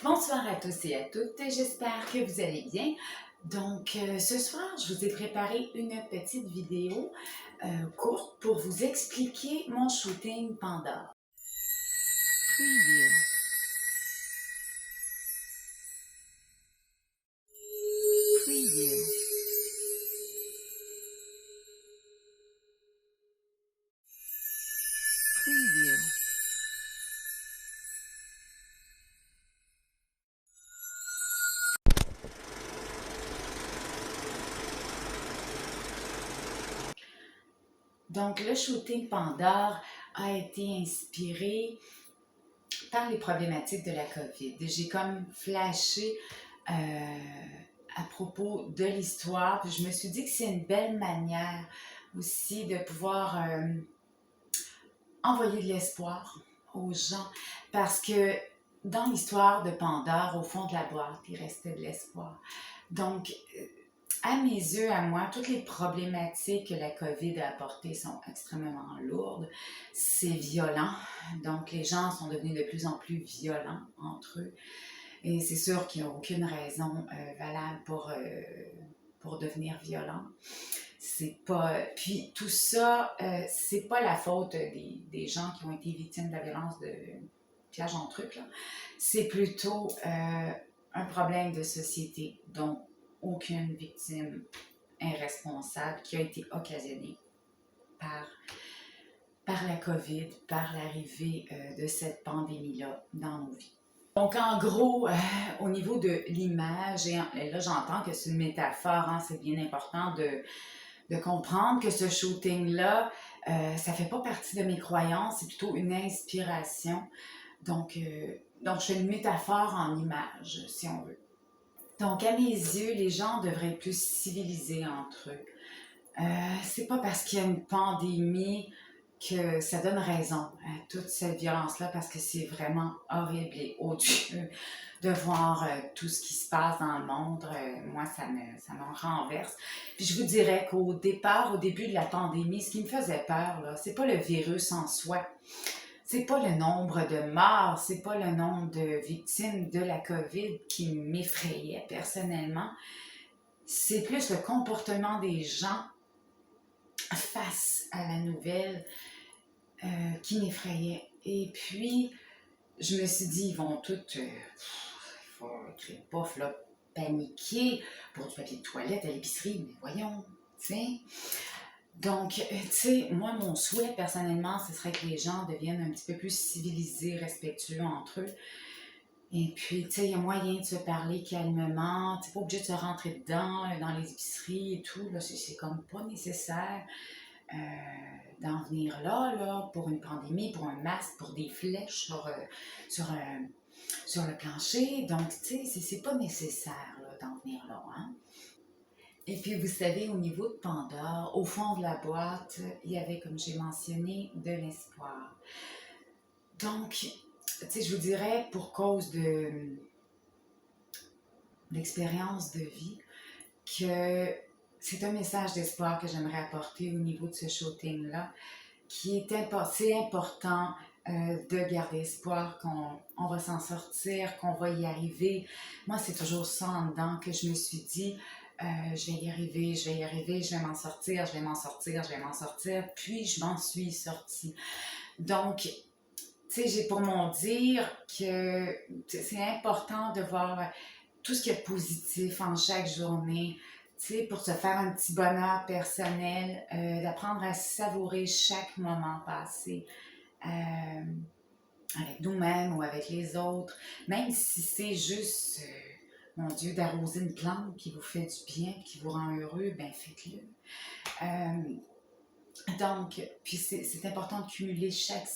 Bonsoir à tous et à toutes, j'espère que vous allez bien. Donc, ce soir, je vous ai préparé une petite vidéo courte pour vous expliquer mon shooting Pandore. Preview. Preview. Preview. Donc, le shooting Pandore a été inspiré par les problématiques de la COVID. J'ai comme flashé à propos de l'histoire, puis je me suis dit que c'est une belle manière aussi de pouvoir envoyer de l'espoir aux gens, parce que dans l'histoire de Pandore, au fond de la boîte, il restait de l'espoir. Donc, à mes yeux, à moi, toutes les problématiques que la COVID a apportées sont extrêmement lourdes. C'est violent. Donc, les gens sont devenus de plus en plus violents entre eux. Et c'est sûr qu'il n'y a aucune raison valable pour devenir violent. C'est pas. Puis tout ça, c'est pas la faute des gens qui ont été victimes de la violence de piège en truc, là. C'est plutôt un problème de société dont aucune victime est responsable, qui a été occasionné par, par la COVID, par l'arrivée de cette pandémie-là dans nos vies. Donc, en gros, au niveau de l'image, et là, j'entends que c'est une métaphore, hein, c'est bien important de comprendre que ce shooting-là, ça fait pas partie de mes croyances, c'est plutôt une inspiration. Donc je fais une métaphore en image, si on veut. Donc, à mes yeux, les gens devraient être plus civilisés entre eux. C'est pas parce qu'il y a une pandémie que ça donne raison à toute cette violence-là, parce que c'est vraiment horrible et odieux de voir tout ce qui se passe dans le monde. Moi, ça me renverse. Puis je vous dirais qu'au départ, au début de la pandémie, ce qui me faisait peur, là, c'est pas le virus en soi. C'est pas le nombre de morts, c'est pas le nombre de victimes de la COVID qui m'effrayait personnellement. C'est plus le comportement des gens face à la nouvelle qui m'effrayait. Et puis, je me suis dit, ils vont toutes, il faut écrire pof, là, paniquer pour du papier de toilette à l'épicerie, mais voyons, tu sais. Donc, tu sais, moi, mon souhait personnellement, ce serait que les gens deviennent un petit peu plus civilisés, respectueux entre eux. Et puis, tu sais, il y a moyen de se parler calmement. Tu n'es pas obligé de se rentrer dedans, dans les épiceries et tout. Là, c'est comme pas nécessaire d'en venir là, pour une pandémie, pour un masque, pour des flèches sur, sur le plancher. Donc, tu sais, c'est pas nécessaire là, d'en venir là. Hein? Et puis, vous savez, au niveau de Pandore, au fond de la boîte, il y avait, comme j'ai mentionné, de l'espoir. Donc, tu sais, je vous dirais, pour cause d'expérience de vie, que c'est un message d'espoir que j'aimerais apporter au niveau de ce shooting-là, qui est c'est important de garder espoir qu'on va s'en sortir, qu'on va y arriver. Moi, c'est toujours ça en dedans que je me suis dit, je vais y arriver, je vais y arriver, je vais m'en sortir, je vais m'en sortir, je vais m'en sortir, puis je m'en suis sortie. Donc, tu sais, j'ai pour mon dire que c'est important de voir tout ce qui est positif en chaque journée, tu sais, pour se faire un petit bonheur personnel, d'apprendre à savourer chaque moment passé avec nous-mêmes ou avec les autres, même si c'est juste, mon Dieu, d'arroser une plante qui vous fait du bien, qui vous rend heureux, ben faites-le. Donc, puis c'est important de cumuler chaque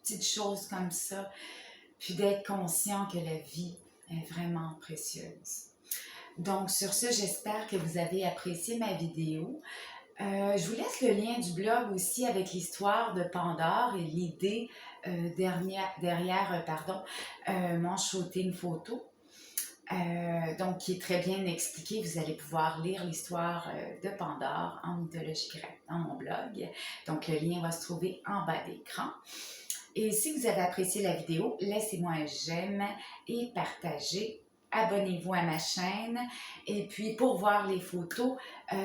petite chose comme ça, puis d'être conscient que la vie est vraiment précieuse. Donc, sur ce, j'espère que vous avez apprécié ma vidéo. Je vous laisse le lien du blog aussi avec l'histoire de Pandore et l'idée derrière mon shooting photo. Donc, qui est très bien expliqué. Vous allez pouvoir lire l'histoire de Pandore en mythologie grecque dans mon blog. Donc, le lien va se trouver en bas d'écran. Et si vous avez apprécié la vidéo, laissez-moi un j'aime et partagez. Abonnez-vous à ma chaîne. Et puis, pour voir les photos,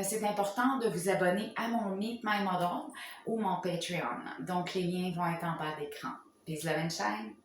c'est important de vous abonner à mon Meet My Model ou mon Patreon. Donc, les liens vont être en bas d'écran. Peace, love and shine!